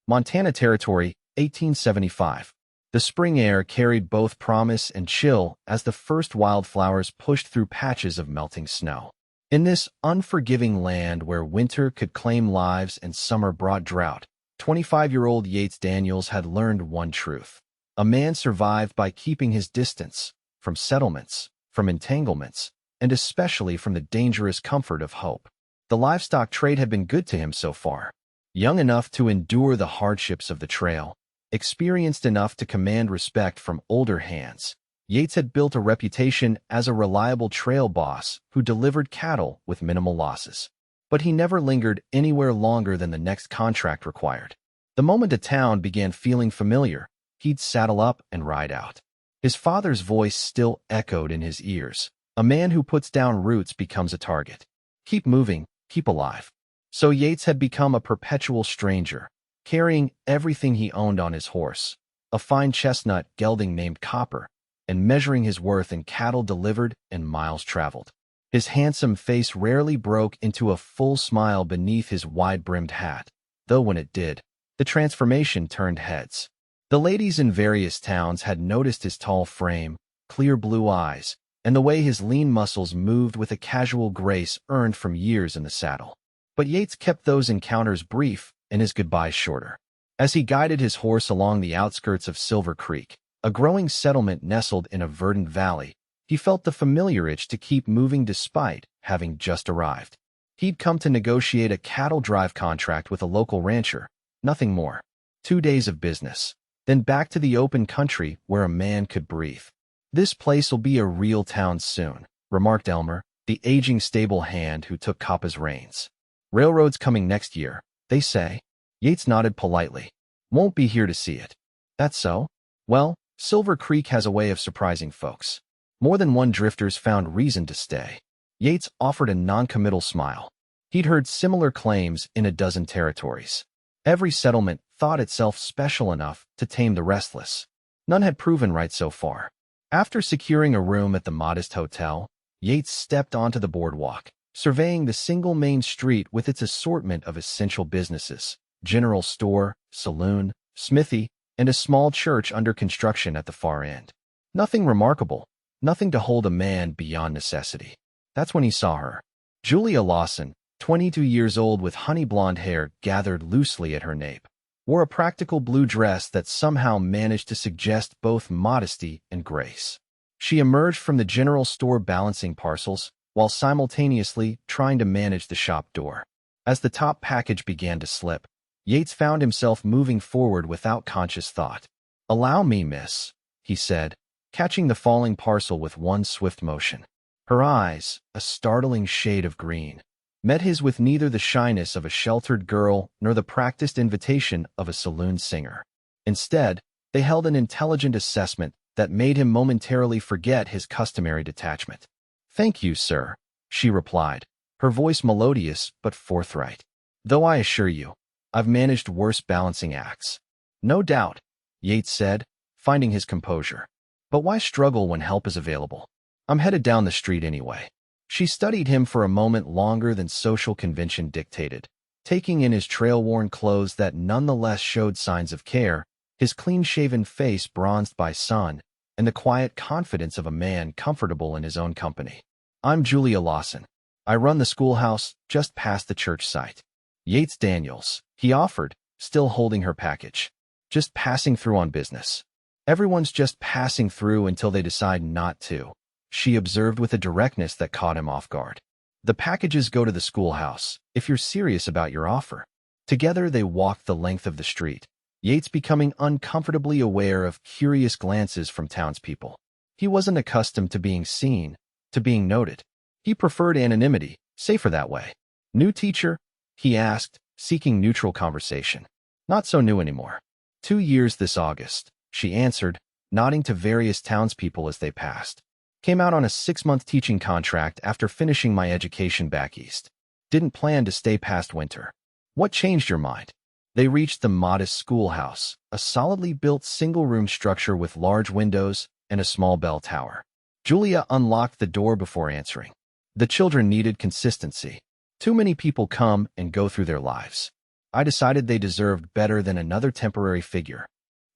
Montana Territory, 1875. The spring air carried both promise and chill as the first wildflowers pushed through patches of melting snow. In this unforgiving land where winter could claim lives and summer brought drought, 25-year-old Yates Daniels had learned one truth. A man survived by keeping his distance from settlements, from entanglements, and especially from the dangerous comfort of hope. The livestock trade had been good to him so far. Young enough to endure the hardships of the trail, experienced enough to command respect from older hands, Yates had built a reputation as a reliable trail boss who delivered cattle with minimal losses. But he never lingered anywhere longer than the next contract required. The moment a town began feeling familiar, he'd saddle up and ride out. His father's voice still echoed in his ears. A man who puts down roots becomes a target. Keep moving, keep alive. So Yates had become a perpetual stranger, carrying everything he owned on his horse, a fine chestnut gelding named Copper, and measuring his worth in cattle delivered and miles traveled. His handsome face rarely broke into a full smile beneath his wide-brimmed hat, though when it did, the transformation turned heads. The ladies in various towns had noticed his tall frame, clear blue eyes, and the way his lean muscles moved with a casual grace earned from years in the saddle. But Yates kept those encounters brief and his goodbyes shorter. As he guided his horse along the outskirts of Silver Creek, a growing settlement nestled in a verdant valley, he felt the familiar itch to keep moving despite having just arrived. He'd come to negotiate a cattle drive contract with a local rancher, nothing more. 2 days of business, then back to the open country where a man could breathe. "This place'll be a real town soon," remarked Elmer, the aging stable hand who took Coppa's reins. "Railroad's coming next year, they say." Yates nodded politely. "Won't be here to see it." "That's so?" "Well, Silver Creek has a way of surprising folks." More than one drifters found reason to stay. Yates offered a non-committal smile. He'd heard similar claims in a dozen territories. Every settlement thought itself special enough to tame the restless. None had proven right so far. After securing a room at the modest hotel, Yates stepped onto the boardwalk, surveying the single main street with its assortment of essential businesses: general store, saloon, smithy, and a small church under construction at the far end. Nothing remarkable, nothing to hold a man beyond necessity. That's when he saw her. Julia Lawson, 22 years old with honey blonde hair gathered loosely at her nape, wore a practical blue dress that somehow managed to suggest both modesty and grace. She emerged from the general store balancing parcels while simultaneously trying to manage the shop door. As the top package began to slip, Yates found himself moving forward without conscious thought. "Allow me, miss," he said, catching the falling parcel with one swift motion. Her eyes, a startling shade of green, met his with neither the shyness of a sheltered girl nor the practiced invitation of a saloon singer. Instead, they held an intelligent assessment that made him momentarily forget his customary detachment. "Thank you, sir," she replied, her voice melodious but forthright. "Though I assure you, I've managed worse balancing acts." "No doubt," Yates said, finding his composure. "But why struggle when help is available? I'm headed down the street anyway." She studied him for a moment longer than social convention dictated, taking in his trail-worn clothes that nonetheless showed signs of care, his clean-shaven face bronzed by sun, and the quiet confidence of a man comfortable in his own company. "I'm Julia Lawson. I run the schoolhouse just past the church site." "Yates Daniels," he offered, still holding her package. "Just passing through on business." "Everyone's just passing through until they decide not to," she observed with a directness that caught him off guard. "The packages go to the schoolhouse, if you're serious about your offer." Together they walked the length of the street, Yates becoming uncomfortably aware of curious glances from townspeople. He wasn't accustomed to being seen, to being noted. He preferred anonymity, safer that way. "New teacher?" he asked, seeking neutral conversation. "Not so new anymore. 2 years this August," she answered, nodding to various townspeople as they passed. "Came out on a 6-month teaching contract after finishing my education back east. Didn't plan to stay past winter." "What changed your mind?" They reached the modest schoolhouse, a solidly built single-room structure with large windows and a small bell tower. Julia unlocked the door before answering. The children needed consistency. Too many people come and go through their lives. I decided they deserved better than another temporary figure.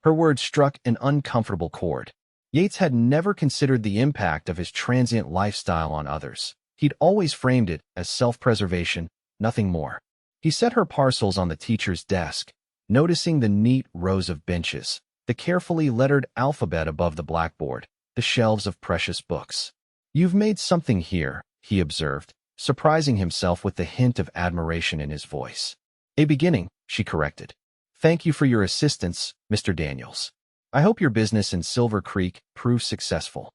Her words struck an uncomfortable chord. Yates had never considered the impact of his transient lifestyle on others. He'd always framed it as self-preservation, nothing more. He set her parcels on the teacher's desk, noticing the neat rows of benches, the carefully lettered alphabet above the blackboard, the shelves of precious books. "You've made something here," he observed, surprising himself with the hint of admiration in his voice. "A beginning," she corrected. "Thank you for your assistance, Mr. Daniels. I hope your business in Silver Creek proves successful."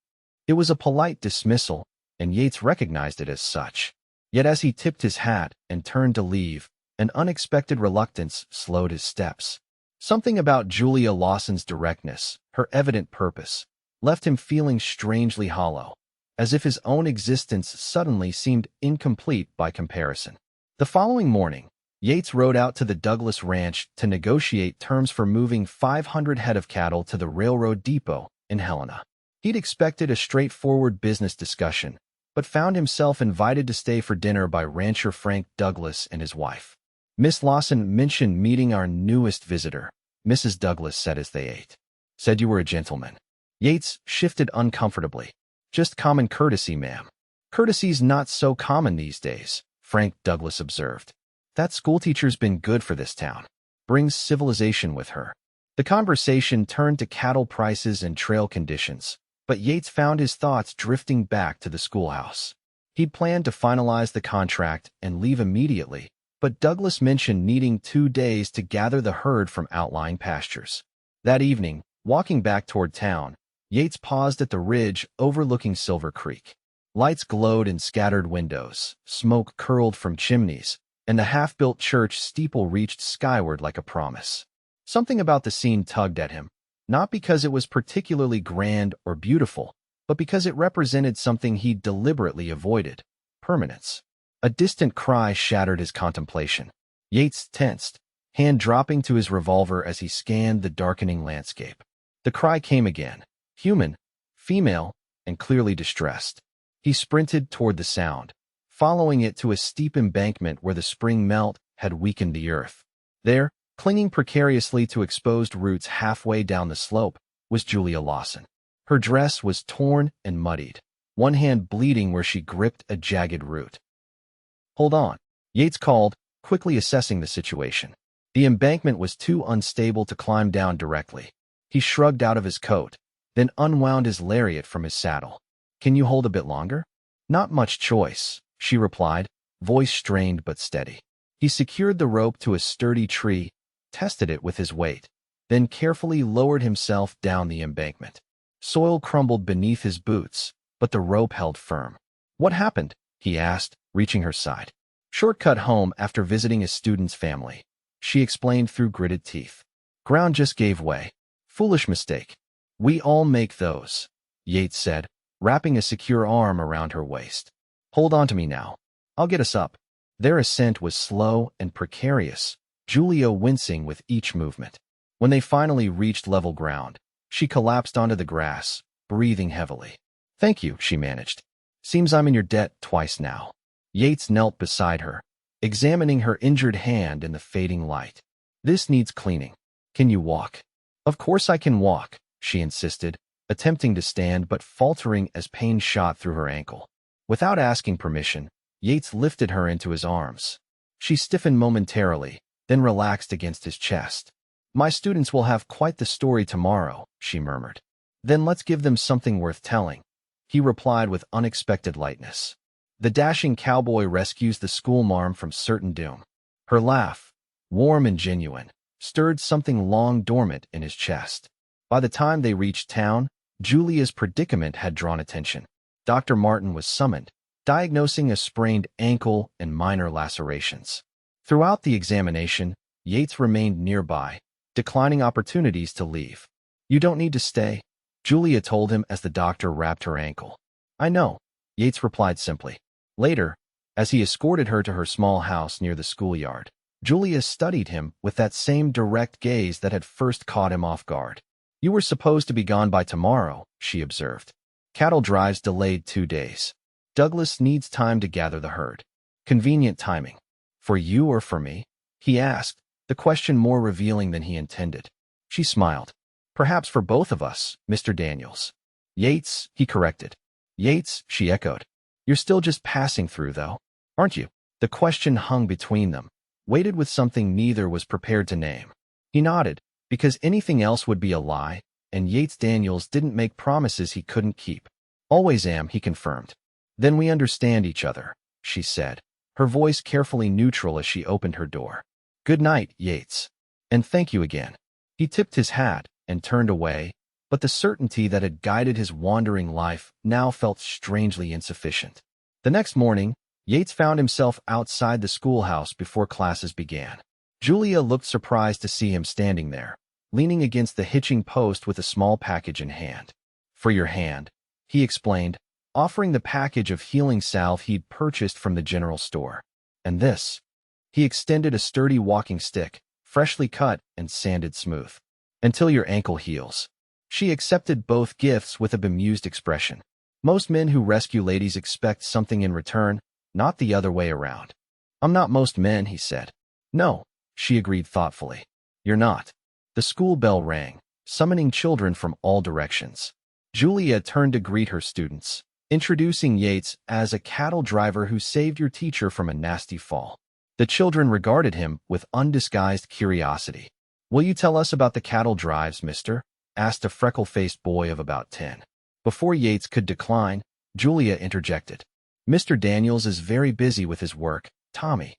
It was a polite dismissal, and Yates recognized it as such. Yet as he tipped his hat and turned to leave, an unexpected reluctance slowed his steps. Something about Julia Lawson's directness, her evident purpose, left him feeling strangely hollow, as if his own existence suddenly seemed incomplete by comparison. The following morning, Yates rode out to the Douglas Ranch to negotiate terms for moving 500 head of cattle to the railroad depot in Helena. He'd expected a straightforward business discussion, but found himself invited to stay for dinner by rancher Frank Douglas and his wife. "Miss Lawson mentioned meeting our newest visitor," Mrs. Douglas said as they ate. "Said you were a gentleman." Yates shifted uncomfortably. "Just common courtesy, ma'am." "Courtesy's not so common these days," Frank Douglas observed. "That schoolteacher's been good for this town. Brings civilization with her." The conversation turned to cattle prices and trail conditions, but Yates found his thoughts drifting back to the schoolhouse. He'd planned to finalize the contract and leave immediately, but Douglas mentioned needing 2 days to gather the herd from outlying pastures. That evening, walking back toward town, Yates paused at the ridge overlooking Silver Creek. Lights glowed in scattered windows, smoke curled from chimneys, and the half-built church steeple reached skyward like a promise. Something about the scene tugged at him, not because it was particularly grand or beautiful, but because it represented something he'd deliberately avoided: permanence. A distant cry shattered his contemplation. Yates tensed, hand dropping to his revolver as he scanned the darkening landscape. The cry came again, human, female, and clearly distressed. He sprinted toward the sound, following it to a steep embankment where the spring melt had weakened the earth. There, clinging precariously to exposed roots halfway down the slope, was Julia Lawson. Her dress was torn and muddied, one hand bleeding where she gripped a jagged root. "Hold on," Yates called, quickly assessing the situation. The embankment was too unstable to climb down directly. He shrugged out of his coat, then unwound his lariat from his saddle. "Can you hold a bit longer?" "Not much choice," she replied, voice strained but steady. He secured the rope to a sturdy tree, tested it with his weight, then carefully lowered himself down the embankment. Soil crumbled beneath his boots, but the rope held firm. "What happened?" he asked, reaching her side. "Shortcut home after visiting a student's family," she explained through gritted teeth. "Ground just gave way. Foolish mistake. We all make those," Yates said, wrapping a secure arm around her waist. "Hold on to me now. I'll get us up." Their ascent was slow and precarious, Julia wincing with each movement. When they finally reached level ground, she collapsed onto the grass, breathing heavily. "Thank you," she managed. "Seems I'm in your debt twice now." Yates knelt beside her, examining her injured hand in the fading light. "This needs cleaning. Can you walk?" "Of course I can walk," she insisted, attempting to stand but faltering as pain shot through her ankle. Without asking permission, Yates lifted her into his arms. She stiffened momentarily, then relaxed against his chest. "My students will have quite the story tomorrow," she murmured. "Then let's give them something worth telling," he replied with unexpected lightness. The dashing cowboy rescues the schoolmarm from certain doom. Her laugh, warm and genuine, stirred something long dormant in his chest. By the time they reached town, Julia's predicament had drawn attention. Dr. Martin was summoned, diagnosing a sprained ankle and minor lacerations. Throughout the examination, Yates remained nearby, declining opportunities to leave. "You don't need to stay," Julia told him as the doctor wrapped her ankle. "I know," Yates replied simply. Later, as he escorted her to her small house near the schoolyard, Julia studied him with that same direct gaze that had first caught him off guard. "You were supposed to be gone by tomorrow," she observed. "Cattle drives delayed 2 days. Douglas needs time to gather the herd." "Convenient timing. For you or for me?" he asked, the question more revealing than he intended. She smiled. Perhaps for both of us, Mr. Daniels. Yates, he corrected. Yates, she echoed. You're still just passing through, though, aren't you? The question hung between them, weighted with something neither was prepared to name. He nodded, because anything else would be a lie, and Yates Daniels didn't make promises he couldn't keep. Always am, he confirmed. Then we understand each other, she said, her voice carefully neutral as she opened her door. Good night, Yates. And thank you again. He tipped his hat and turned away, but the certainty that had guided his wandering life now felt strangely insufficient. The next morning, Yates found himself outside the schoolhouse before classes began. Julia looked surprised to see him standing there, leaning against the hitching post with a small package in hand. For your hand, he explained, offering the package of healing salve he'd purchased from the general store. And this? He extended a sturdy walking stick, freshly cut and sanded smooth. Until your ankle heals. She accepted both gifts with a bemused expression. Most men who rescue ladies expect something in return, not the other way around. I'm not most men, he said. No, she agreed thoughtfully. You're not. The school bell rang, summoning children from all directions. Julia turned to greet her students, introducing Yates as a cattle driver who saved your teacher from a nasty fall. The children regarded him with undisguised curiosity. Will you tell us about the cattle drives, mister? Asked a freckle-faced boy of about 10. Before Yates could decline, Julia interjected. Mr. Daniels is very busy with his work, Tommy.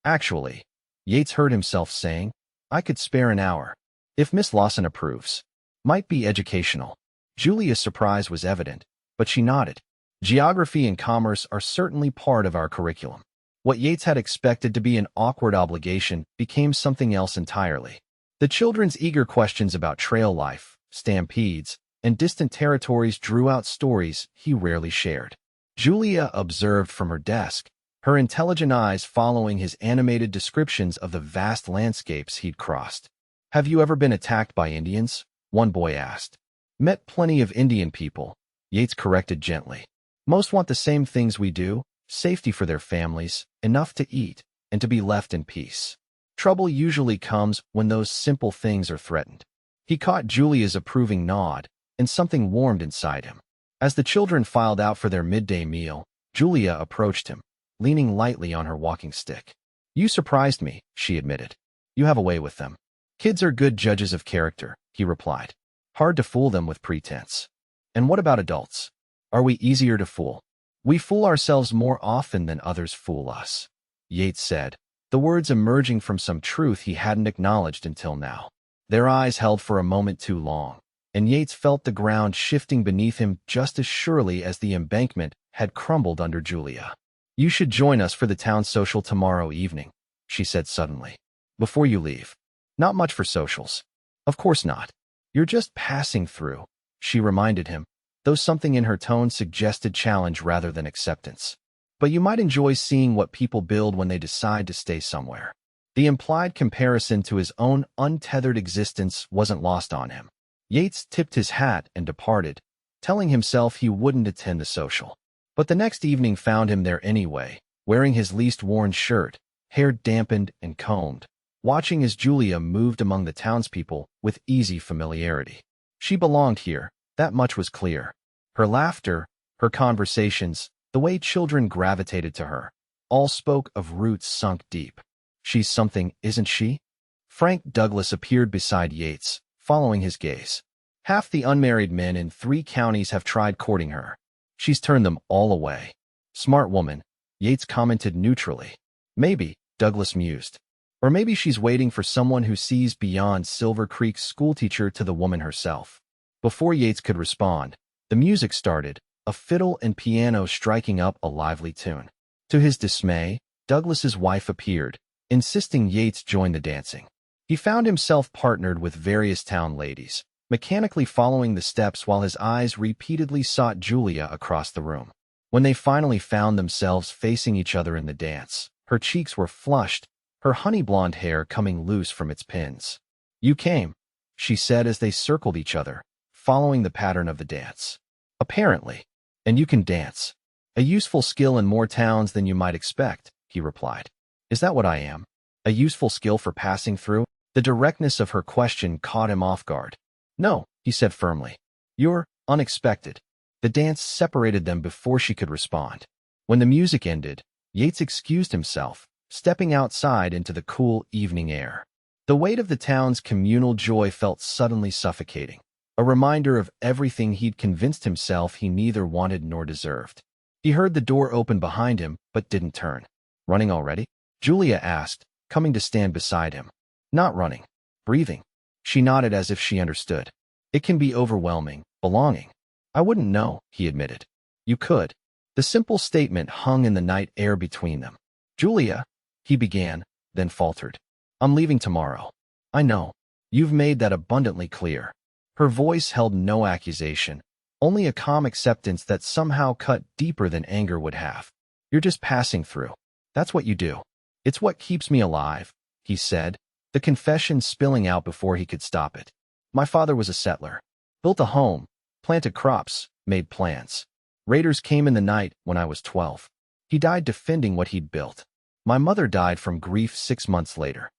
Actually, Yates heard himself saying, I could spare an hour. If Miss Lawson approves. Might be educational. Julia's surprise was evident, but she nodded. Geography and commerce are certainly part of our curriculum. What Yates had expected to be an awkward obligation became something else entirely. The children's eager questions about trail life, stampedes, and distant territories drew out stories he rarely shared. Julia observed from her desk, her intelligent eyes following his animated descriptions of the vast landscapes he'd crossed. Have you ever been attacked by Indians? One boy asked. Met plenty of Indian people, Yates corrected gently. Most want the same things we do, safety for their families, enough to eat, and to be left in peace. Trouble usually comes when those simple things are threatened. He caught Julia's approving nod, and something warmed inside him. As the children filed out for their midday meal, Julia approached him, leaning lightly on her walking stick. You surprised me, she admitted. You have a way with them. Kids are good judges of character, he replied. Hard to fool them with pretense. And what about adults? Are we easier to fool? We fool ourselves more often than others fool us, Yates said, the words emerging from some truth he hadn't acknowledged until now. Their eyes held for a moment too long, and Yates felt the ground shifting beneath him just as surely as the embankment had crumbled under Julia. You should join us for the town social tomorrow evening, she said suddenly. Before you leave. Not much for socials. Of course not. You're just passing through, she reminded him, though something in her tone suggested challenge rather than acceptance. But you might enjoy seeing what people build when they decide to stay somewhere. The implied comparison to his own untethered existence wasn't lost on him. Yates tipped his hat and departed, telling himself he wouldn't attend the social. But the next evening found him there anyway, wearing his least worn shirt, hair dampened and combed, watching as Julia moved among the townspeople with easy familiarity. She belonged here, that much was clear. Her laughter, her conversations, the way children gravitated to her, all spoke of roots sunk deep. She's something, isn't she? Frank Douglas appeared beside Yates, following his gaze. Half the unmarried men in 3 counties have tried courting her. She's turned them all away. Smart woman, Yates commented neutrally. Maybe, Douglas mused. Or maybe she's waiting for someone who sees beyond Silver Creek's schoolteacher to the woman herself. Before Yates could respond, the music started, a fiddle and piano striking up a lively tune. To his dismay, Douglas's wife appeared, insisting Yates join the dancing. He found himself partnered with various town ladies, mechanically following the steps while his eyes repeatedly sought Julia across the room. When they finally found themselves facing each other in the dance, her cheeks were flushed, her honey-blonde hair coming loose from its pins. You came, she said as they circled each other, following the pattern of the dance. Apparently. And you can dance. A useful skill in more towns than you might expect, he replied. Is that what I am? A useful skill for passing through? The directness of her question caught him off guard. No, he said firmly. You're unexpected. The dance separated them before she could respond. When the music ended, Yates excused himself, stepping outside into the cool evening air. The weight of the town's communal joy felt suddenly suffocating, a reminder of everything he'd convinced himself he neither wanted nor deserved. He heard the door open behind him, but didn't turn. Running already? Julia asked, coming to stand beside him. Not running. Breathing. She nodded as if she understood. It can be overwhelming, belonging. I wouldn't know, he admitted. You could. The simple statement hung in the night air between them. Julia, he began, then faltered. I'm leaving tomorrow. I know. You've made that abundantly clear. Her voice held no accusation, only a calm acceptance that somehow cut deeper than anger would have. You're just passing through. That's what you do. It's what keeps me alive, he said, the confession spilling out before he could stop it. My father was a settler. Built a home, planted crops, made plans. Raiders came in the night when I was 12. He died defending what he'd built. My mother died from grief 6 months later.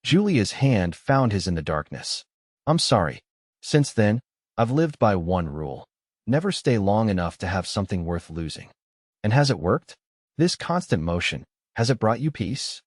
Julia's hand found his in the darkness. I'm sorry. Since then, I've lived by one rule. Never stay long enough to have something worth losing. And has it worked? This constant motion, has it brought you peace?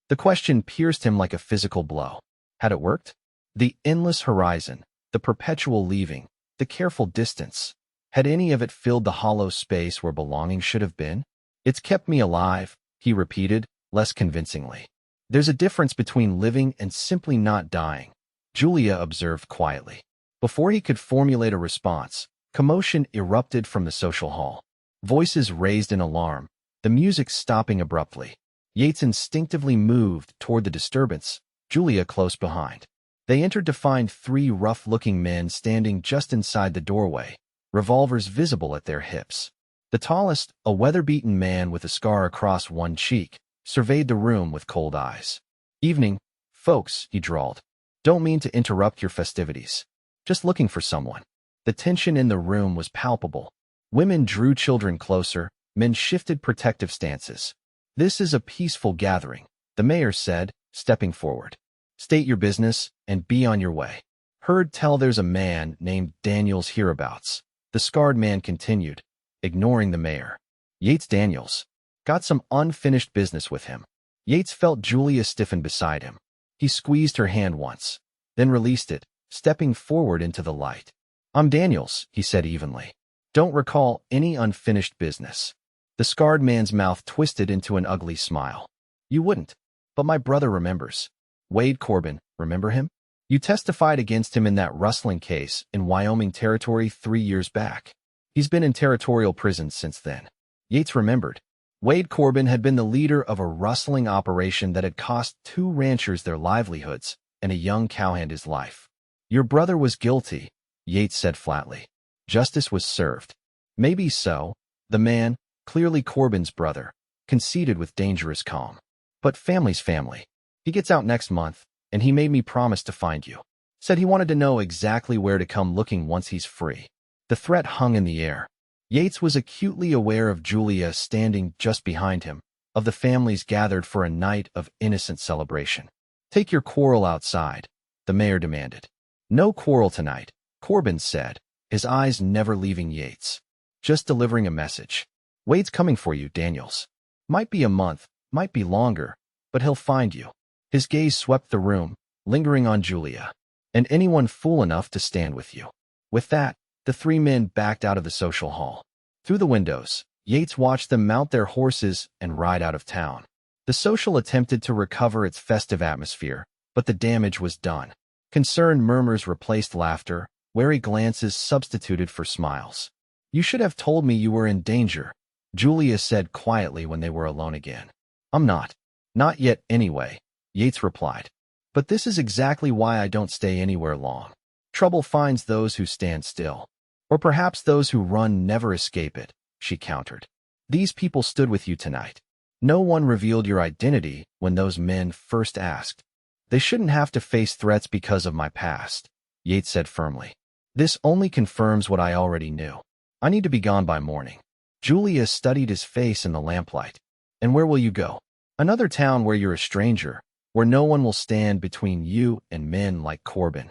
The question pierced him like a physical blow. Had it worked? The endless horizon, the perpetual leaving, the careful distance. Had any of it filled the hollow space where belonging should have been? It's kept me alive, he repeated, less convincingly. There's a difference between living and simply not dying, Julia observed quietly. Before he could formulate a response, commotion erupted from the social hall. Voices raised in alarm, the music stopping abruptly. Yates instinctively moved toward the disturbance, Julia close behind. They entered to find 3 rough-looking men standing just inside the doorway, revolvers visible at their hips. The tallest, a weather-beaten man with a scar across one cheek, surveyed the room with cold eyes. Evening, folks, he drawled. Don't mean to interrupt your festivities. Just looking for someone. The tension in the room was palpable. Women drew children closer, men shifted protective stances. This is a peaceful gathering, the mayor said, stepping forward. State your business and be on your way. Heard tell there's a man named Daniels hereabouts. The scarred man continued, ignoring the mayor. Yates Daniels. Got some unfinished business with him. Yates felt Julia stiffen beside him. He squeezed her hand once, then released it, stepping forward into the light. I'm Daniels, he said evenly. Don't recall any unfinished business. The scarred man's mouth twisted into an ugly smile. You wouldn't, but my brother remembers. Wade Corbin, remember him? You testified against him in that rustling case in Wyoming Territory 3 years back. He's been in territorial prison since then. Yates remembered. Wade Corbin had been the leader of a rustling operation that had cost 2 ranchers their livelihoods and a young cowhand his life. Your brother was guilty, Yates said flatly. Justice was served. Maybe so, the man, clearly Corbin's brother, conceded with dangerous calm. But family's family. He gets out next month, and he made me promise to find you. Said he wanted to know exactly where to come looking once he's free. The threat hung in the air. Yates was acutely aware of Julia standing just behind him, of the families gathered for a night of innocent celebration. Take your quarrel outside, the mayor demanded. No quarrel tonight, Corbin said, his eyes never leaving Yates. Just delivering a message. Wade's coming for you, Daniels. Might be a month, might be longer, but he'll find you. His gaze swept the room, lingering on Julia. And anyone fool enough to stand with you. With that, the 3 men backed out of the social hall. Through the windows, Yates watched them mount their horses and ride out of town. The social attempted to recover its festive atmosphere, but the damage was done. Concerned murmurs replaced laughter, wary glances substituted for smiles. You should have told me you were in danger, Julia said quietly when they were alone again. I'm not. Not yet anyway, Yates replied. But this is exactly why I don't stay anywhere long. Trouble finds those who stand still. Or perhaps those who run never escape it, she countered. These people stood with you tonight. No one revealed your identity when those men first asked. They shouldn't have to face threats because of my past, Yates said firmly. This only confirms what I already knew. I need to be gone by morning. Julia studied his face in the lamplight. And where will you go? Another town where you're a stranger, where no one will stand between you and men like Corbin.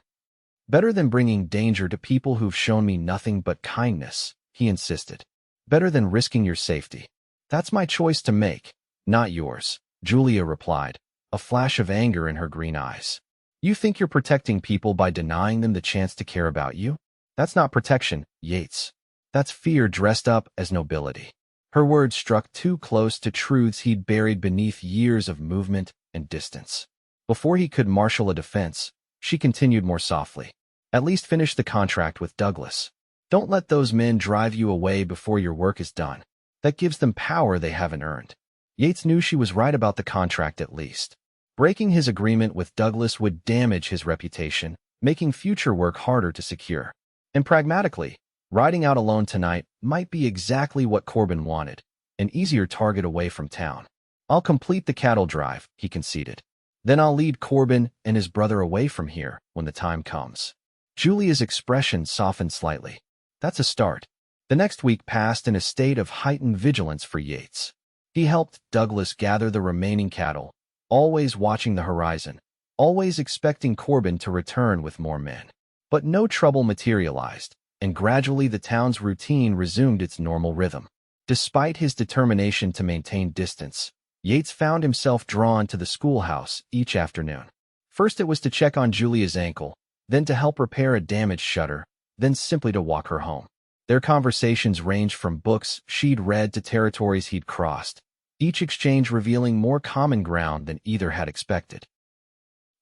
Better than bringing danger to people who've shown me nothing but kindness, he insisted. Better than risking your safety. That's my choice to make, not yours, Julia replied, a flash of anger in her green eyes. You think you're protecting people by denying them the chance to care about you? That's not protection, Yates. That's fear dressed up as nobility. Her words struck too close to truths he'd buried beneath years of movement and distance. Before he could marshal a defense, she continued more softly. At least finish the contract with Douglas. Don't let those men drive you away before your work is done. That gives them power they haven't earned. Yates knew she was right about the contract at least. Breaking his agreement with Douglas would damage his reputation, making future work harder to secure. And pragmatically, riding out alone tonight might be exactly what Corbin wanted, an easier target away from town. I'll complete the cattle drive, he conceded. Then I'll lead Corbin and his brother away from here when the time comes. Julia's expression softened slightly. That's a start. The next week passed in a state of heightened vigilance for Yates. He helped Douglas gather the remaining cattle, always watching the horizon, always expecting Corbin to return with more men. But no trouble materialized, and gradually the town's routine resumed its normal rhythm. Despite his determination to maintain distance, Yates found himself drawn to the schoolhouse each afternoon. First it was to check on Julia's ankle, then to help repair a damaged shutter, then simply to walk her home. Their conversations ranged from books she'd read to territories he'd crossed, each exchange revealing more common ground than either had expected.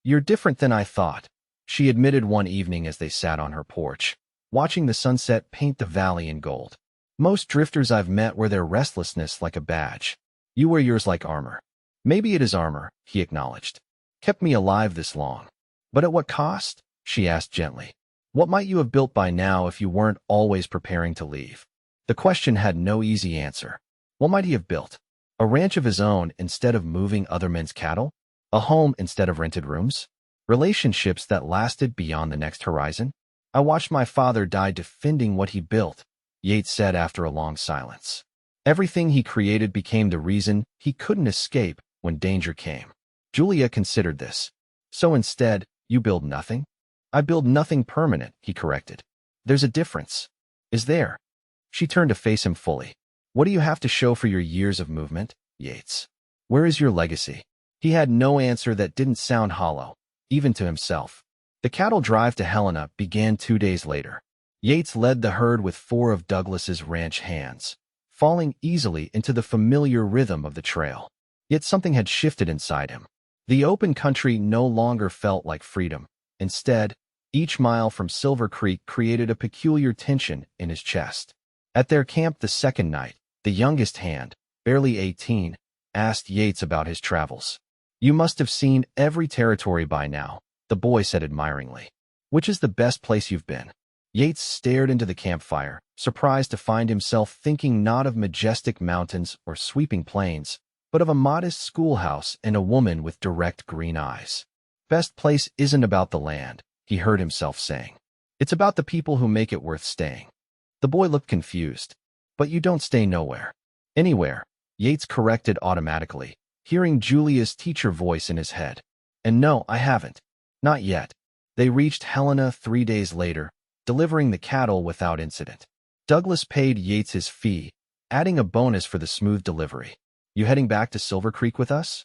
You're different than I thought, she admitted one evening as they sat on her porch, watching the sunset paint the valley in gold. Most drifters I've met wear their restlessness like a badge. You wear yours like armor. Maybe it is armor, he acknowledged. Kept me alive this long. But at what cost? She asked gently. What might you have built by now if you weren't always preparing to leave? The question had no easy answer. What might he have built? A ranch of his own instead of moving other men's cattle? A home instead of rented rooms? Relationships that lasted beyond the next horizon? I watched my father die defending what he built, Yates said after a long silence. Everything he created became the reason he couldn't escape when danger came. Julia considered this. So instead, you build nothing? I build nothing permanent, he corrected. There's a difference. Is there? She turned to face him fully. What do you have to show for your years of movement, Yates? Where is your legacy? He had no answer that didn't sound hollow, even to himself. The cattle drive to Helena began 2 days later. Yates led the herd with 4 of Douglas's ranch hands, falling easily into the familiar rhythm of the trail. Yet something had shifted inside him. The open country no longer felt like freedom. Instead, each mile from Silver Creek created a peculiar tension in his chest. At their camp the second night, the youngest hand, barely 18, asked Yates about his travels. You must have seen every territory by now, the boy said admiringly. Which is the best place you've been? Yates stared into the campfire, surprised to find himself thinking not of majestic mountains or sweeping plains, but of a modest schoolhouse and a woman with direct green eyes. Best place isn't about the land, he heard himself saying. It's about the people who make it worth staying. The boy looked confused. But you don't stay nowhere. Anywhere, Yates corrected automatically, hearing Julia's teacher voice in his head. And no, I haven't. Not yet. They reached Helena 3 days later, delivering the cattle without incident. Douglas paid Yates his fee, adding a bonus for the smooth delivery. You heading back to Silver Creek with us?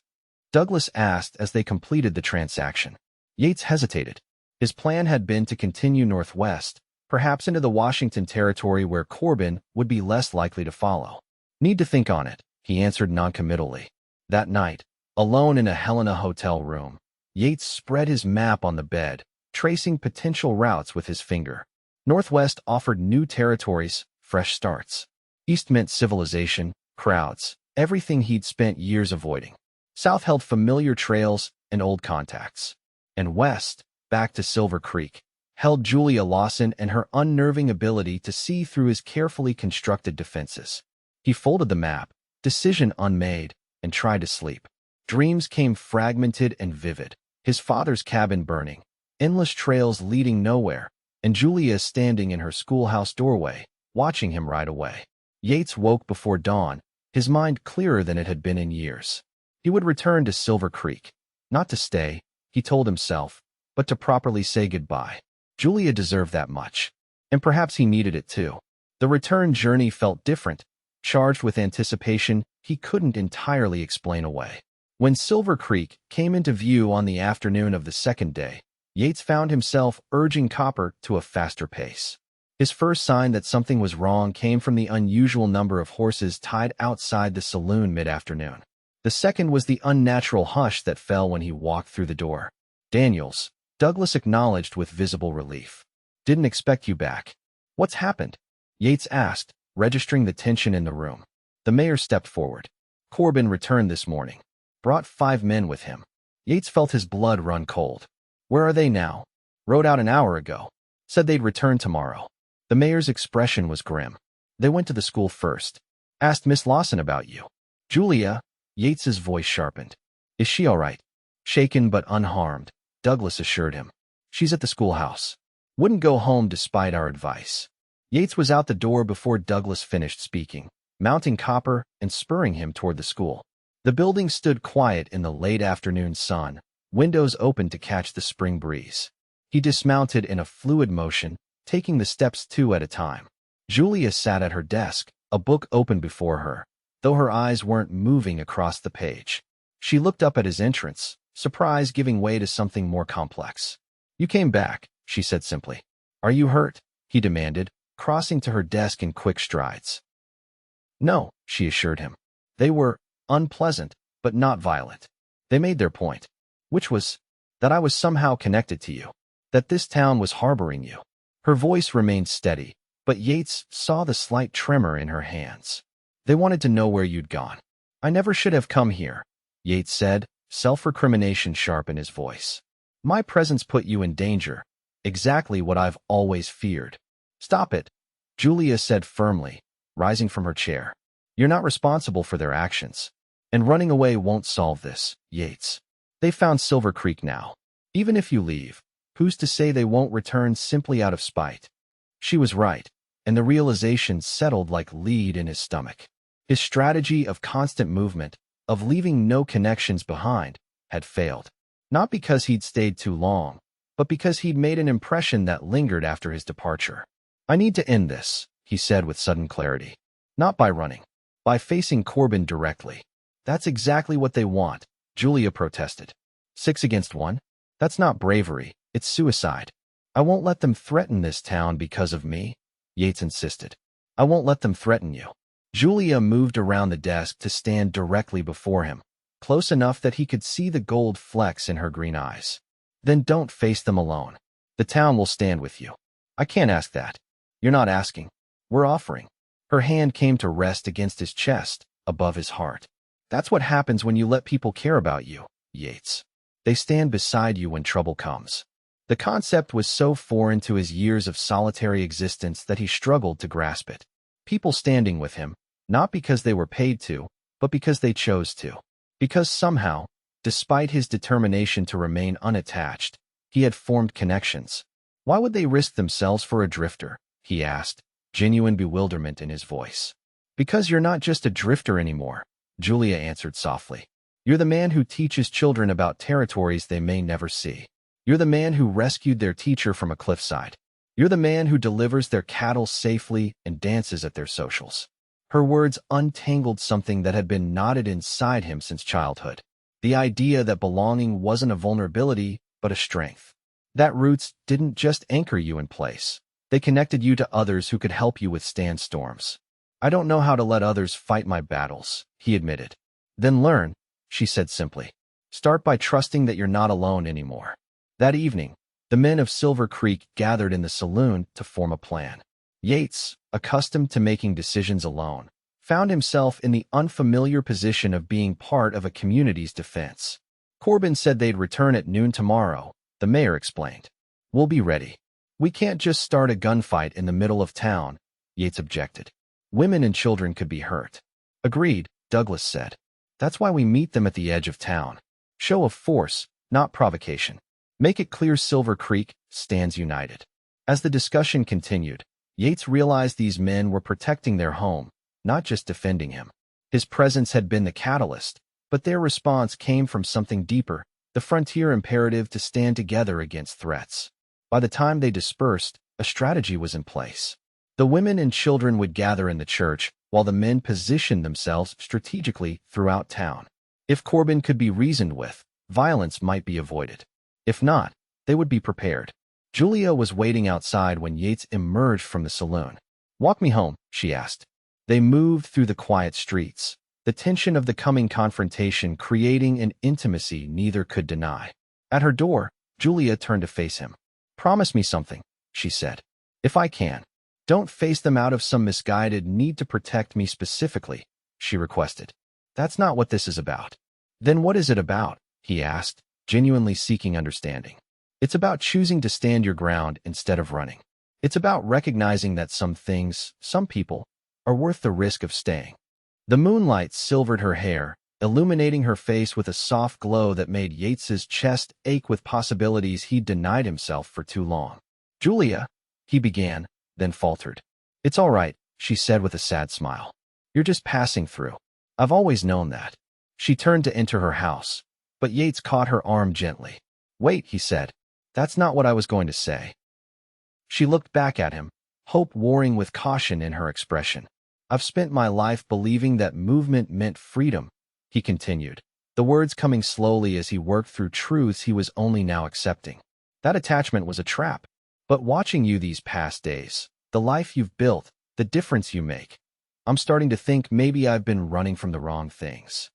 Douglas asked as they completed the transaction. Yates hesitated. His plan had been to continue northwest, perhaps into the Washington territory where Corbin would be less likely to follow. Need to think on it, he answered noncommittally. That night, alone in a Helena hotel room, Yates spread his map on the bed, tracing potential routes with his finger. Northwest offered new territories, fresh starts. East meant civilization, crowds, everything he'd spent years avoiding. South held familiar trails and old contacts. And west, back to Silver Creek, held Julia Lawson and her unnerving ability to see through his carefully constructed defenses. He folded the map, decision unmade, and tried to sleep. Dreams came fragmented and vivid. His father's cabin burning, endless trails leading nowhere, and Julia standing in her schoolhouse doorway, watching him ride away. Yates woke before dawn, his mind clearer than it had been in years. He would return to Silver Creek, Not to stay, he told himself, but to properly say goodbye. Julia deserved that much. And perhaps he needed it too. The return journey felt different, charged with anticipation he couldn't entirely explain away. When Silver Creek came into view on the afternoon of the second day, Yates found himself urging Copper to a faster pace. His first sign that something was wrong came from the unusual number of horses tied outside the saloon mid-afternoon. The second was the unnatural hush that fell when he walked through the door. "Daniels," Douglas acknowledged with visible relief. "Didn't expect you back." "What's happened?" Yates asked, registering the tension in the room. The mayor stepped forward. "Corbin returned this morning. Brought 5 men with him." Yates felt his blood run cold. "Where are they now?" "Rode out an hour ago. Said they'd return tomorrow." The mayor's expression was grim. "They went to the school first. Asked Miss Lawson about you." "Julia," Yates's voice sharpened. "Is she all right?" "Shaken but unharmed," Douglas assured him. "She's at the schoolhouse. Wouldn't go home despite our advice." Yates was out the door before Douglas finished speaking, mounting Copper and spurring him toward the school. The building stood quiet in the late afternoon sun, windows open to catch the spring breeze. He dismounted in a fluid motion, taking the steps 2 at a time. Julia sat at her desk, a book open before her, though her eyes weren't moving across the page. She looked up at his entrance, surprise giving way to something more complex. "You came back," she said simply. "Are you hurt?" he demanded, crossing to her desk in quick strides. "No," she assured him. "They were unpleasant, but not violent. They made their point, which was that I was somehow connected to you, that this town was harboring you." Her voice remained steady, but Yates saw the slight tremor in her hands. "They wanted to know where you'd gone." "I never should have come here," Yates said, self-recrimination sharp in his voice. "My presence put you in danger, exactly what I've always feared." "Stop it," Julia said firmly, rising from her chair. "You're not responsible for their actions. And running away won't solve this, Yates. They found Silver Creek now. Even if you leave, who's to say they won't return simply out of spite?" She was right, and the realization settled like lead in his stomach. His strategy of constant movement, of leaving no connections behind, had failed. Not because he'd stayed too long, but because he'd made an impression that lingered after his departure. "I need to end this," he said with sudden clarity. "Not by running. By facing Corbin directly." "That's exactly what they want," Julia protested. 6 against 1? That's not bravery, it's suicide. "I won't let them threaten this town because of me," Yates insisted. "I won't let them threaten you." Julia moved around the desk to stand directly before him, close enough that he could see the gold flecks in her green eyes. "Then don't face them alone. The town will stand with you." "I can't ask that." "You're not asking. We're offering." Her hand came to rest against his chest, above his heart. "That's what happens when you let people care about you, Yates. They stand beside you when trouble comes." The concept was so foreign to his years of solitary existence that he struggled to grasp it. People standing with him, not because they were paid to, but because they chose to. Because somehow, despite his determination to remain unattached, he had formed connections. "Why would they risk themselves for a drifter?" he asked, genuine bewilderment in his voice. "Because you're not just a drifter anymore," Julia answered softly. "You're the man who teaches children about territories they may never see. You're the man who rescued their teacher from a cliffside. You're the man who delivers their cattle safely and dances at their socials." Her words untangled something that had been knotted inside him since childhood. The idea that belonging wasn't a vulnerability, but a strength. That roots didn't just anchor you in place. They connected you to others who could help you withstand storms. "I don't know how to let others fight my battles," he admitted. "Then learn," she said simply. "Start by trusting that you're not alone anymore." That evening, the men of Silver Creek gathered in the saloon to form a plan. Yates, accustomed to making decisions alone, found himself in the unfamiliar position of being part of a community's defense. "Corbin said they'd return at noon tomorrow," the mayor explained. "We'll be ready." "We can't just start a gunfight in the middle of town," Yates objected. "Women and children could be hurt." "Agreed," Douglas said. "That's why we meet them at the edge of town. Show of force, not provocation. Make it clear Silver Creek stands united." As the discussion continued, Yates realized these men were protecting their home, not just defending him. His presence had been the catalyst, but their response came from something deeper, the frontier imperative to stand together against threats. By the time they dispersed, a strategy was in place. The women and children would gather in the church, while the men positioned themselves strategically throughout town. If Corbin could be reasoned with, violence might be avoided. If not, they would be prepared. Julia was waiting outside when Yates emerged from the saloon. "Walk me home," she asked. They moved through the quiet streets, the tension of the coming confrontation creating an intimacy neither could deny. At her door, Julia turned to face him. "Promise me something," she said. "If I can. Don't face them out of some misguided need to protect me specifically," she requested. "That's not what this is about." "Then what is it about?" he asked, genuinely seeking understanding. "It's about choosing to stand your ground instead of running. It's about recognizing that some things, some people, are worth the risk of staying." The moonlight silvered her hair, illuminating her face with a soft glow that made Yates's chest ache with possibilities he'd denied himself for too long. "Julia," he began, then faltered. "It's all right," she said with a sad smile. "You're just passing through. I've always known that." She turned to enter her house, but Yates caught her arm gently. "Wait," he said. "That's not what I was going to say." She looked back at him, hope warring with caution in her expression. "I've spent my life believing that movement meant freedom," he continued, the words coming slowly as he worked through truths he was only now accepting. "That attachment was a trap. But watching you these past days, the life you've built, the difference you make, I'm starting to think maybe I've been running from the wrong things."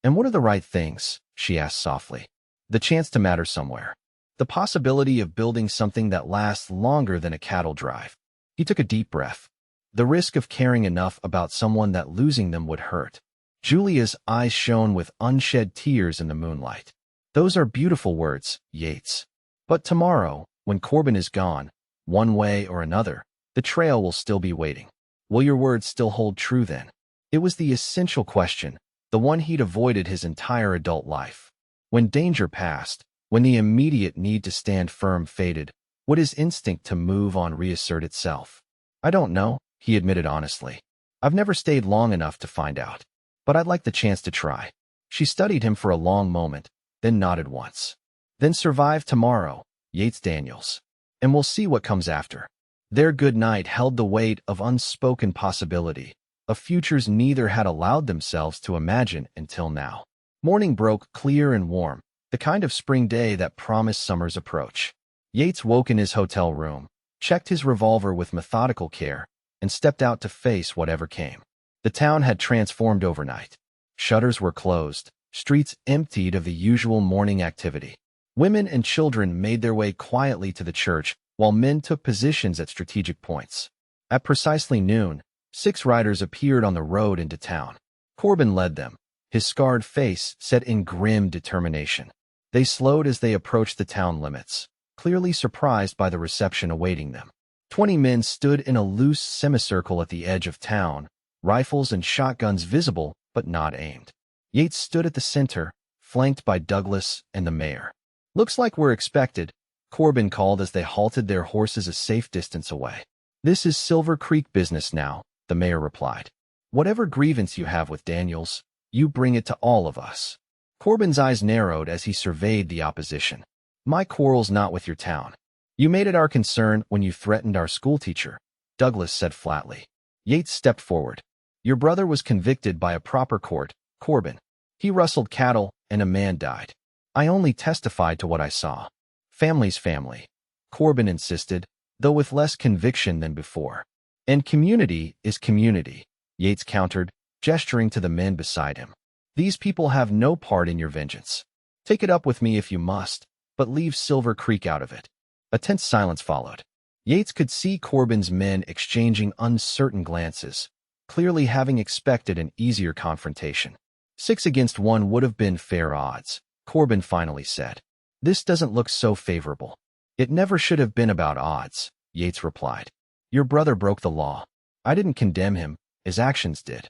"And what are the right things?" she asked softly. "The chance to matter somewhere. The possibility of building something that lasts longer than a cattle drive." He took a deep breath. "The risk of caring enough about someone that losing them would hurt." Julia's eyes shone with unshed tears in the moonlight. "Those are beautiful words, Yates. But tomorrow, when Corbin is gone, one way or another, the trail will still be waiting. Will your words still hold true then?" It was the essential question, the one he'd avoided his entire adult life. When danger passed, when the immediate need to stand firm faded, would his instinct to move on reassert itself? "I don't know," he admitted honestly. "I've never stayed long enough to find out. But I'd like the chance to try." She studied him for a long moment, then nodded once. "Then survive tomorrow, Yates Daniels. And we'll see what comes after." Their good night held the weight of unspoken possibility, of futures neither had allowed themselves to imagine until now. Morning broke clear and warm, the kind of spring day that promised summer's approach. Yates woke in his hotel room, checked his revolver with methodical care, and stepped out to face whatever came. The town had transformed overnight. Shutters were closed, streets emptied of the usual morning activity. Women and children made their way quietly to the church, while men took positions at strategic points. At precisely noon, 6 riders appeared on the road into town. Corbin led them, his scarred face set in grim determination. They slowed as they approached the town limits, clearly surprised by the reception awaiting them. 20 men stood in a loose semicircle at the edge of town, rifles and shotguns visible but not aimed. Yates stood at the center, flanked by Douglas and the mayor. "Looks like we're expected," Corbin called as they halted their horses a safe distance away. "This is Silver Creek business now," the mayor replied. "Whatever grievance you have with Daniels, you bring it to all of us." Corbin's eyes narrowed as he surveyed the opposition. "My quarrel's not with your town. You made it our concern when you threatened our schoolteacher," Douglas said flatly. Yates stepped forward. "Your brother was convicted by a proper court, Corbin. He rustled cattle and a man died. I only testified to what I saw. Family's family," Corbin insisted, though with less conviction than before. "And community is community," Yates countered, gesturing to the men beside him. "These people have no part in your vengeance. Take it up with me if you must, but leave Silver Creek out of it." A tense silence followed. Yates could see Corbin's men exchanging uncertain glances, clearly having expected an easier confrontation. 6 against 1 would have been fair odds, Corbin finally said. "This doesn't look so favorable." "It never should have been about odds," Yates replied. "Your brother broke the law. I didn't condemn him, his actions did."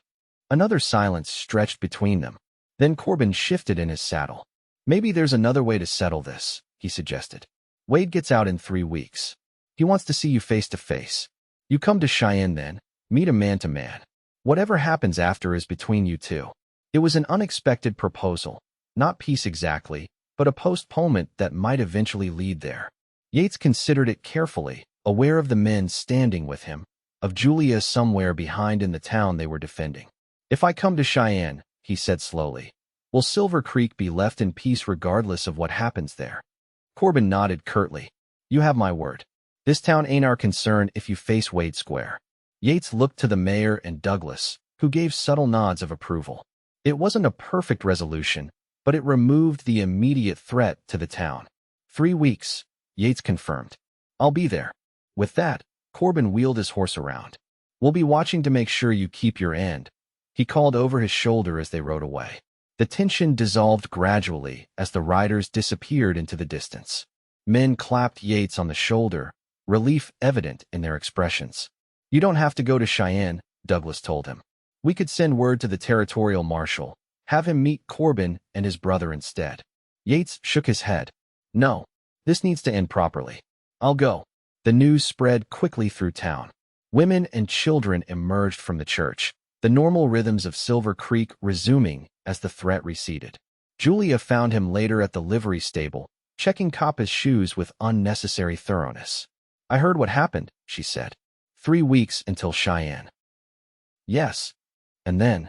Another silence stretched between them. Then Corbin shifted in his saddle. "Maybe there's another way to settle this," he suggested. "Wade gets out in 3 weeks. He wants to see you face to face. You come to Cheyenne then, meet a man to man. Whatever happens after is between you two." It was an unexpected proposal, not peace exactly, but a postponement that might eventually lead there. Yates considered it carefully, aware of the men standing with him, of Julia somewhere behind in the town they were defending. "If I come to Cheyenne," he said slowly, "will Silver Creek be left in peace regardless of what happens there?" Corbin nodded curtly. "You have my word. This town ain't our concern if you face Wade Square." Yates looked to the mayor and Douglas, who gave subtle nods of approval. It wasn't a perfect resolution, but it removed the immediate threat to the town. 3 weeks, Yates confirmed. "I'll be there." With that, Corbin wheeled his horse around. "We'll be watching to make sure you keep your end," he called over his shoulder as they rode away. The tension dissolved gradually as the riders disappeared into the distance. Men clapped Yates on the shoulder, relief evident in their expressions. "You don't have to go to Cheyenne," Douglas told him. "We could send word to the territorial marshal, have him meet Corbin and his brother instead." Yates shook his head. "No, this needs to end properly. I'll go." The news spread quickly through town. Women and children emerged from the church, the normal rhythms of Silver Creek resuming as the threat receded. Julia found him later at the livery stable, checking Kappa's shoes with unnecessary thoroughness. "I heard what happened," she said. 3 weeks until Cheyenne." "Yes. And then?"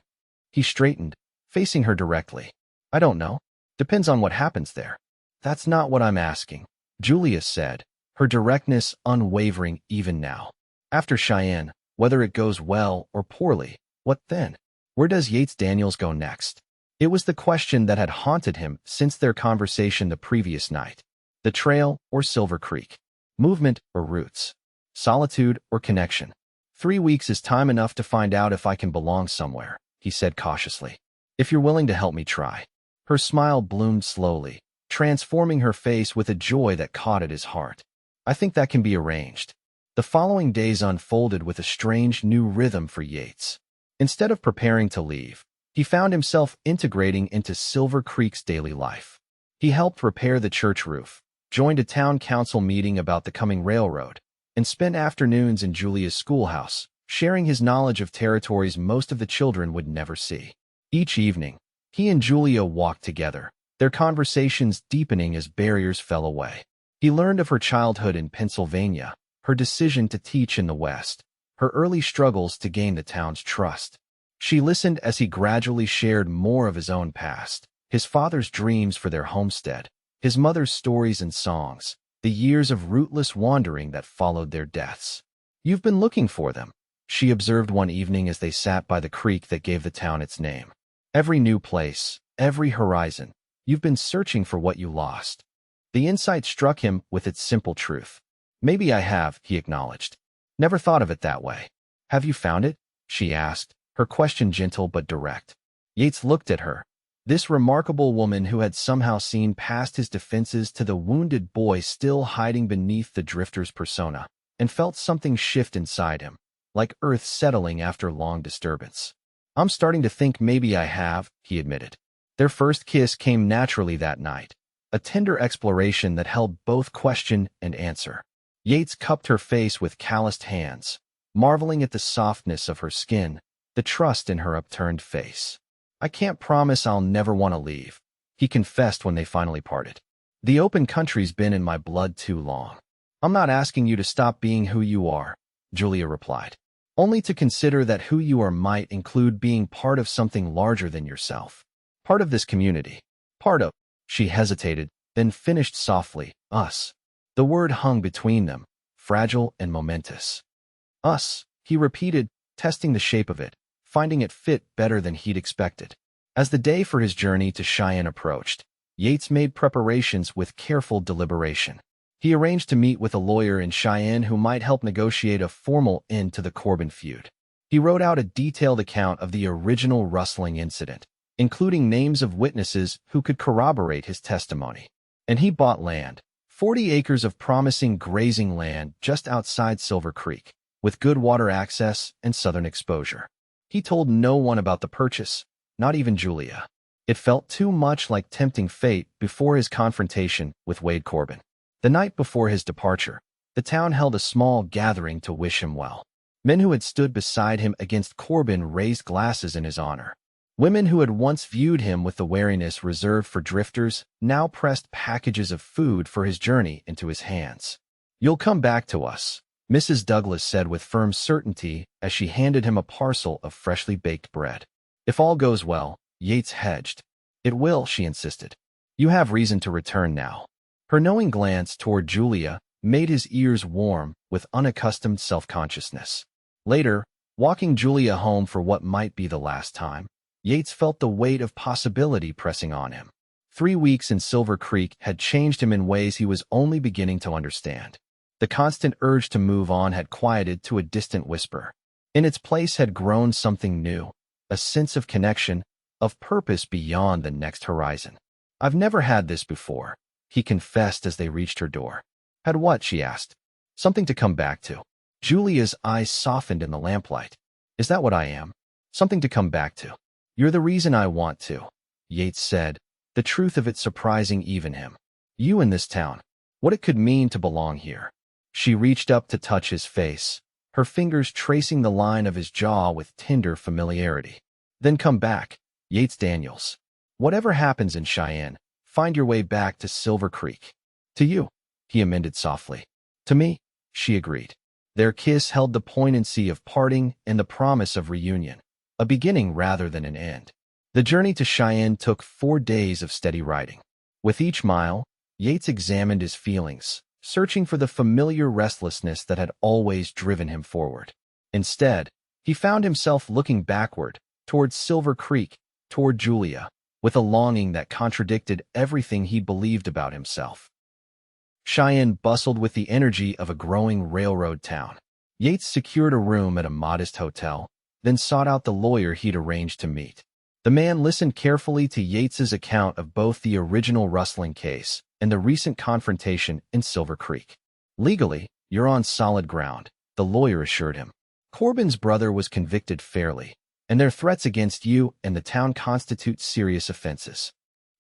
He straightened, facing her directly. "I don't know. Depends on what happens there." "That's not what I'm asking," Julia said, her directness unwavering even now. "After Cheyenne, whether it goes well or poorly, what then? Where does Yates Daniels go next?" It was the question that had haunted him since their conversation the previous night. The trail or Silver Creek? Movement or roots? Solitude or connection? 3 weeks is time enough to find out if I can belong somewhere, he said cautiously. "If you're willing to help me try." Her smile bloomed slowly, transforming her face with a joy that caught at his heart. "I think that can be arranged." The following days unfolded with a strange new rhythm for Yates. Instead of preparing to leave, he found himself integrating into Silver Creek's daily life. He helped repair the church roof, joined a town council meeting about the coming railroad, and spent afternoons in Julia's schoolhouse, sharing his knowledge of territories most of the children would never see. Each evening, he and Julia walked together, their conversations deepening as barriers fell away. He learned of her childhood in Pennsylvania, her decision to teach in the West, her early struggles to gain the town's trust. She listened as he gradually shared more of his own past, his father's dreams for their homestead, his mother's stories and songs, the years of rootless wandering that followed their deaths. "You've been looking for them," she observed one evening as they sat by the creek that gave the town its name. "Every new place, every horizon, you've been searching for what you lost." The insight struck him with its simple truth. "Maybe I have," he acknowledged. "Never thought of it that way." "Have you found it?" she asked, her question gentle but direct. Yates looked at her. This remarkable woman who had somehow seen past his defenses to the wounded boy still hiding beneath the drifter's persona, and felt something shift inside him, like earth settling after long disturbance. "I'm starting to think maybe I have," he admitted. Their first kiss came naturally that night, a tender exploration that held both question and answer. Yates cupped her face with calloused hands, marveling at the softness of her skin, the trust in her upturned face. "I can't promise I'll never want to leave," he confessed when they finally parted. "The open country's been in my blood too long." "I'm not asking you to stop being who you are," Julia replied. "Only to consider that who you are might include being part of something larger than yourself. Part of this community. Part of—" She hesitated, then finished softly, "us." The word hung between them, fragile and momentous. "Us," he repeated, testing the shape of it, finding it fit better than he'd expected. As the day for his journey to Cheyenne approached, Yates made preparations with careful deliberation. He arranged to meet with a lawyer in Cheyenne who might help negotiate a formal end to the Corbin feud. He wrote out a detailed account of the original rustling incident, including names of witnesses who could corroborate his testimony. And he bought land, 40 acres of promising grazing land just outside Silver Creek, with good water access and southern exposure. He told no one about the purchase, not even Julia. It felt too much like tempting fate before his confrontation with Wade Corbin. The night before his departure, the town held a small gathering to wish him well. Men who had stood beside him against Corbin raised glasses in his honor. Women who had once viewed him with the wariness reserved for drifters now pressed packages of food for his journey into his hands. "You'll come back to us," Mrs. Douglas said with firm certainty as she handed him a parcel of freshly baked bread. "If all goes well," Yates hedged. "It will," she insisted. "You have reason to return now." Her knowing glance toward Julia made his ears warm with unaccustomed self-consciousness. Later, walking Julia home for what might be the last time, Yates felt the weight of possibility pressing on him. 3 weeks in Silver Creek had changed him in ways he was only beginning to understand. The constant urge to move on had quieted to a distant whisper. In its place had grown something new, a sense of connection, of purpose beyond the next horizon. "I've never had this before," he confessed as they reached her door. "Had what?" she asked. "Something to come back to." Julia's eyes softened in the lamplight. "Is that what I am? Something to come back to?" "You're the reason I want to," Yates said, the truth of it surprising even him. "You in this town. What it could mean to belong here." She reached up to touch his face, her fingers tracing the line of his jaw with tender familiarity. "Then come back, Yates Daniels. Whatever happens in Cheyenne, find your way back to Silver Creek." "To you," he amended softly. "To me," she agreed. Their kiss held the poignancy of parting and the promise of reunion, a beginning rather than an end. The journey to Cheyenne took 4 days of steady riding. With each mile, Yates examined his feelings, searching for the familiar restlessness that had always driven him forward. Instead, he found himself looking backward, toward Silver Creek, toward Julia, with a longing that contradicted everything he believed about himself. Cheyenne bustled with the energy of a growing railroad town. Yates secured a room at a modest hotel, then sought out the lawyer he'd arranged to meet. The man listened carefully to Yates's account of both the original rustling case and the recent confrontation in Silver Creek. "Legally, you're on solid ground," the lawyer assured him. "Corbin's brother was convicted fairly, and their threats against you and the town constitute serious offenses."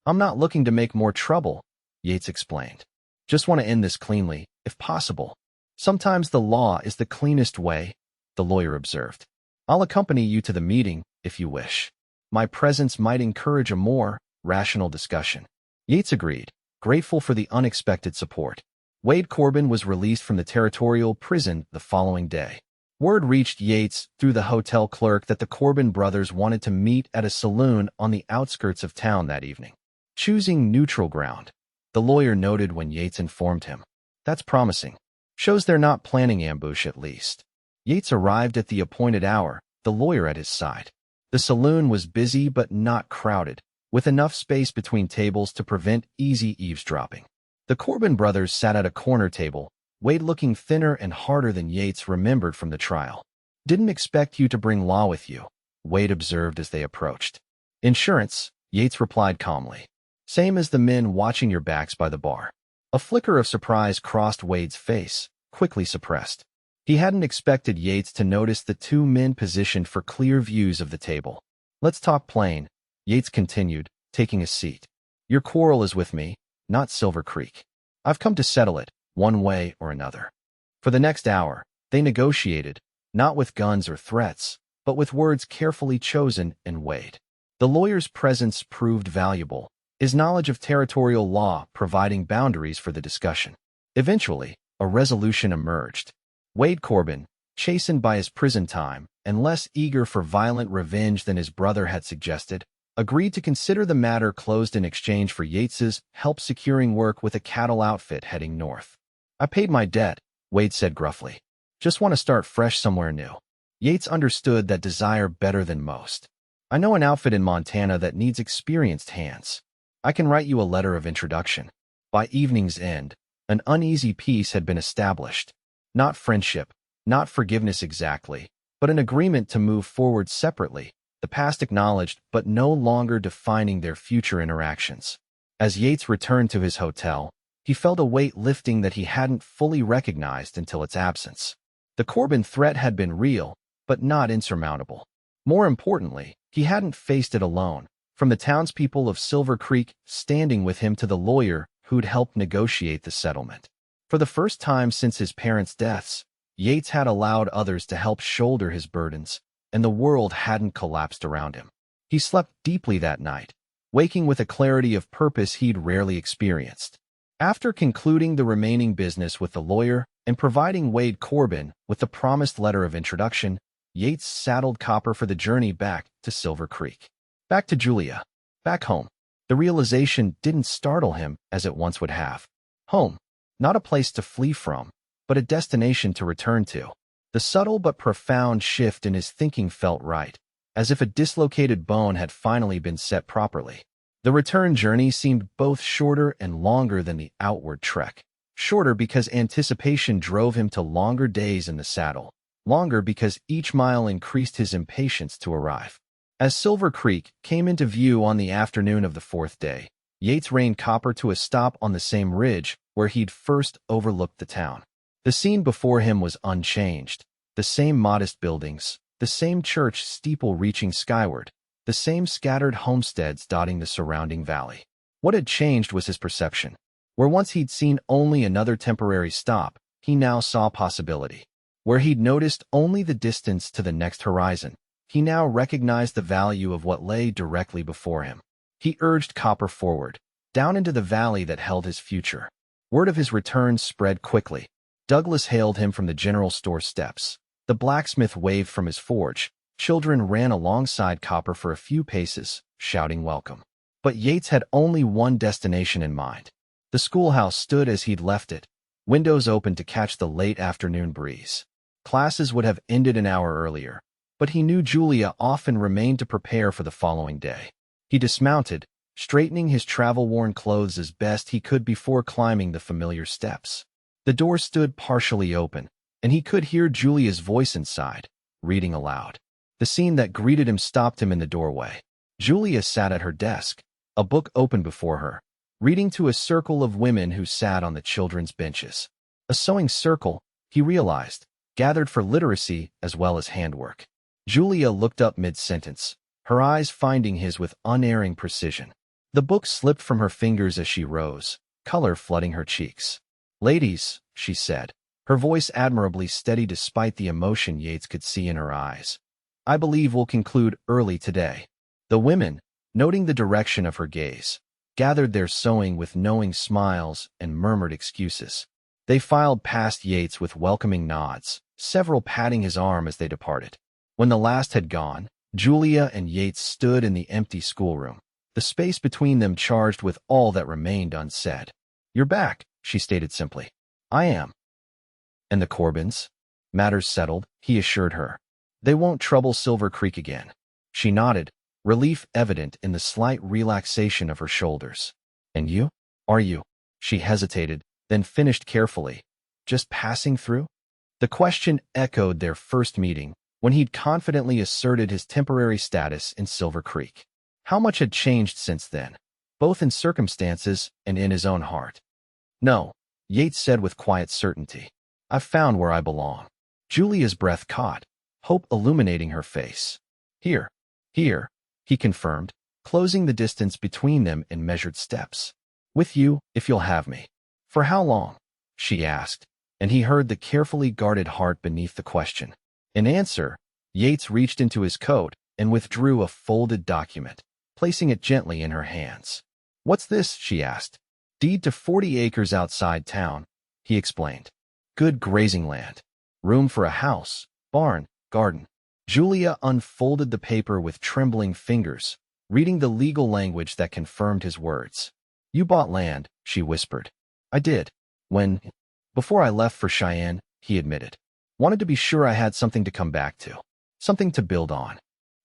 "I'm not looking to make more trouble," Yates explained. "Just want to end this cleanly, if possible." "Sometimes the law is the cleanest way," the lawyer observed. "I'll accompany you to the meeting, if you wish. My presence might encourage a more rational discussion." Yates agreed, grateful for the unexpected support. Wade Corbin was released from the territorial prison the following day. Word reached Yates through the hotel clerk that the Corbin brothers wanted to meet at a saloon on the outskirts of town that evening. Choosing neutral ground, the lawyer noted when Yates informed him. "That's promising. Shows they're not planning ambush at least." Yates arrived at the appointed hour, the lawyer at his side. The saloon was busy but not crowded, with enough space between tables to prevent easy eavesdropping. The Corbin brothers sat at a corner table, Wade looking thinner and harder than Yates remembered from the trial. "Didn't expect you to bring Law with you," Wade observed as they approached. "Insurance," Yates replied calmly. "Same as the men watching your backs by the bar." A flicker of surprise crossed Wade's face, quickly suppressed. He hadn't expected Yates to notice the 2 men positioned for clear views of the table. "Let's talk plain," Yates continued, taking a seat. "Your quarrel is with me, not Silver Creek. I've come to settle it, one way or another." For the next hour, they negotiated, not with guns or threats, but with words carefully chosen and weighed. The lawyer's presence proved valuable, his knowledge of territorial law providing boundaries for the discussion. Eventually, a resolution emerged. Wade Corbin, chastened by his prison time and less eager for violent revenge than his brother had suggested, agreed to consider the matter closed in exchange for Yates's help securing work with a cattle outfit heading north. "I paid my debt," Wade said gruffly. "Just want to start fresh somewhere new." Yates understood that desire better than most. "I know an outfit in Montana that needs experienced hands. I can write you a letter of introduction." By evening's end, an uneasy peace had been established. Not friendship, not forgiveness exactly, but an agreement to move forward separately, the past acknowledged but no longer defining their future interactions. As Yates returned to his hotel, he felt a weight lifting that he hadn't fully recognized until its absence. The Corbin threat had been real, but not insurmountable. More importantly, he hadn't faced it alone, from the townspeople of Silver Creek standing with him to the lawyer who'd helped negotiate the settlement. For the first time since his parents' deaths, Yates had allowed others to help shoulder his burdens, and the world hadn't collapsed around him. He slept deeply that night, waking with a clarity of purpose he'd rarely experienced. After concluding the remaining business with the lawyer and providing Wade Corbin with the promised letter of introduction, Yates saddled Copper for the journey back to Silver Creek. Back to Julia. Back home. The realization didn't startle him as it once would have. Home. Not a place to flee from, but a destination to return to. The subtle but profound shift in his thinking felt right, as if a dislocated bone had finally been set properly. The return journey seemed both shorter and longer than the outward trek. Shorter because anticipation drove him to longer days in the saddle. Longer because each mile increased his impatience to arrive. As Silver Creek came into view on the afternoon of the fourth day, Yates reined Copper to a stop on the same ridge where he'd first overlooked the town. The scene before him was unchanged. The same modest buildings, the same church steeple reaching skyward, the same scattered homesteads dotting the surrounding valley. What had changed was his perception. Where once he'd seen only another temporary stop, he now saw possibility. Where he'd noticed only the distance to the next horizon, he now recognized the value of what lay directly before him. He urged Copper forward, down into the valley that held his future. Word of his return spread quickly. Douglas hailed him from the general store steps. The blacksmith waved from his forge. Children ran alongside Copper for a few paces, shouting welcome. But Yates had only one destination in mind. The schoolhouse stood as he'd left it, windows open to catch the late afternoon breeze. Classes would have ended an hour earlier, but he knew Julia often remained to prepare for the following day. He dismounted, straightening his travel-worn clothes as best he could before climbing the familiar steps. The door stood partially open, and he could hear Julia's voice inside, reading aloud. The scene that greeted him stopped him in the doorway. Julia sat at her desk, a book open before her, reading to a circle of women who sat on the children's benches. A sewing circle, he realized, gathered for literacy as well as handwork. Julia looked up mid-sentence, her eyes finding his with unerring precision. The book slipped from her fingers as she rose, color flooding her cheeks. "Ladies," she said, her voice admirably steady despite the emotion Yates could see in her eyes, "I believe we'll conclude early today." The women, noting the direction of her gaze, gathered their sewing with knowing smiles and murmured excuses. They filed past Yates with welcoming nods, several patting his arm as they departed. When the last had gone, Julia and Yates stood in the empty schoolroom, the space between them charged with all that remained unsaid. "You're back," she stated simply. "I am." "And the Corbins?" "Matters settled," he assured her. "They won't trouble Silver Creek again." She nodded, relief evident in the slight relaxation of her shoulders. "And you? Are you?" She hesitated, then finished carefully. "Just passing through?" The question echoed their first meeting, when he'd confidently asserted his temporary status in Silver Creek. How much had changed since then, both in circumstances and in his own heart? "No," Yates said with quiet certainty. "I've found where I belong." Julia's breath caught, hope illuminating her face. Here, he confirmed, closing the distance between them in measured steps. "With you, if you'll have me." "For how long?" she asked, and he heard the carefully guarded heart beneath the question. In answer, Yates reached into his coat and withdrew a folded document, placing it gently in her hands. "What's this?" she asked. "Deed to 40 acres outside town," he explained. "Good grazing land. Room for a house, barn, garden." Julia unfolded the paper with trembling fingers, reading the legal language that confirmed his words. "You bought land," she whispered. "I did. Before I left for Cheyenne," he admitted. "Wanted to be sure I had something to come back to. Something to build on."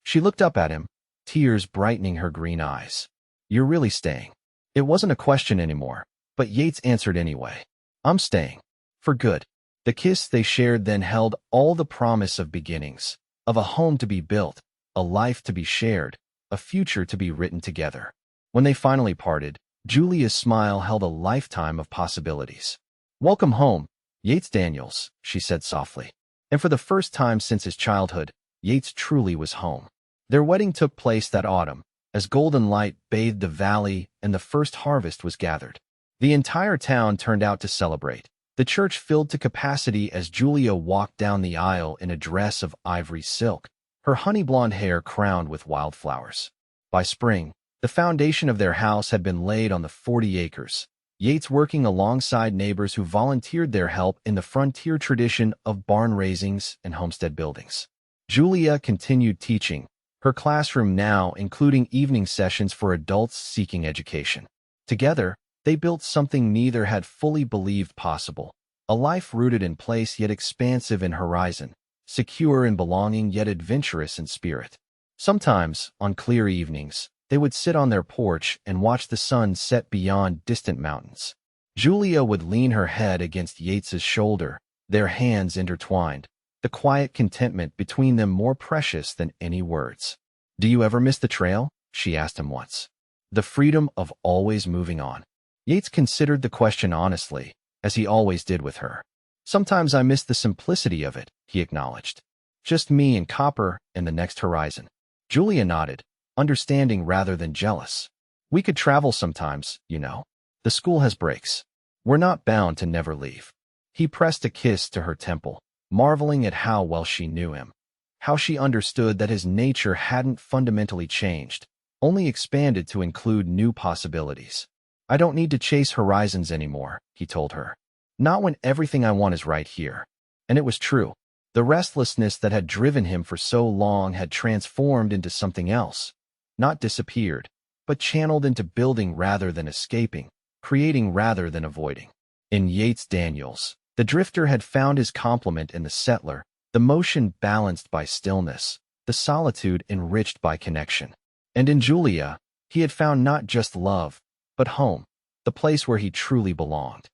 She looked up at him, tears brightening her green eyes. "You're really staying?" It wasn't a question anymore, but Yates answered anyway. "I'm staying. For good." The kiss they shared then held all the promise of beginnings, of a home to be built, a life to be shared, a future to be written together. When they finally parted, Julia's smile held a lifetime of possibilities. "Welcome home, Yates Daniels," she said softly. And for the first time since his childhood, Yates truly was home. Their wedding took place that autumn, as golden light bathed the valley and the first harvest was gathered. The entire town turned out to celebrate. The church filled to capacity as Julia walked down the aisle in a dress of ivory silk, her honey-blonde hair crowned with wildflowers. By spring, the foundation of their house had been laid on the 40 acres, Yates working alongside neighbors who volunteered their help in the frontier tradition of barn raisings and homestead buildings. Julia continued teaching, her classroom now including evening sessions for adults seeking education. Together, they built something neither had fully believed possible, a life rooted in place yet expansive in horizon, secure in belonging yet adventurous in spirit. Sometimes, on clear evenings, they would sit on their porch and watch the sun set beyond distant mountains. Julia would lean her head against Yates's shoulder, their hands intertwined, the quiet contentment between them more precious than any words. "Do you ever miss the trail?" she asked him once. The freedom of always moving on. Yates considered the question honestly, as he always did with her. "Sometimes I miss the simplicity of it," he acknowledged. "Just me and copper and the next horizon." Julia nodded, understanding rather than jealous. "We could travel sometimes, you know. The school has breaks. We're not bound to never leave." He pressed a kiss to her temple, marveling at how well she knew him, how she understood that his nature hadn't fundamentally changed, only expanded to include new possibilities. "I don't need to chase horizons anymore," he told her. "Not when everything I want is right here." And it was true. The restlessness that had driven him for so long had transformed into something else, not disappeared, but channeled into building rather than escaping, creating rather than avoiding. In Yates Daniels, the drifter had found his complement in the settler, the motion balanced by stillness, the solitude enriched by connection. And in Julia, he had found not just love, but home, the place where he truly belonged.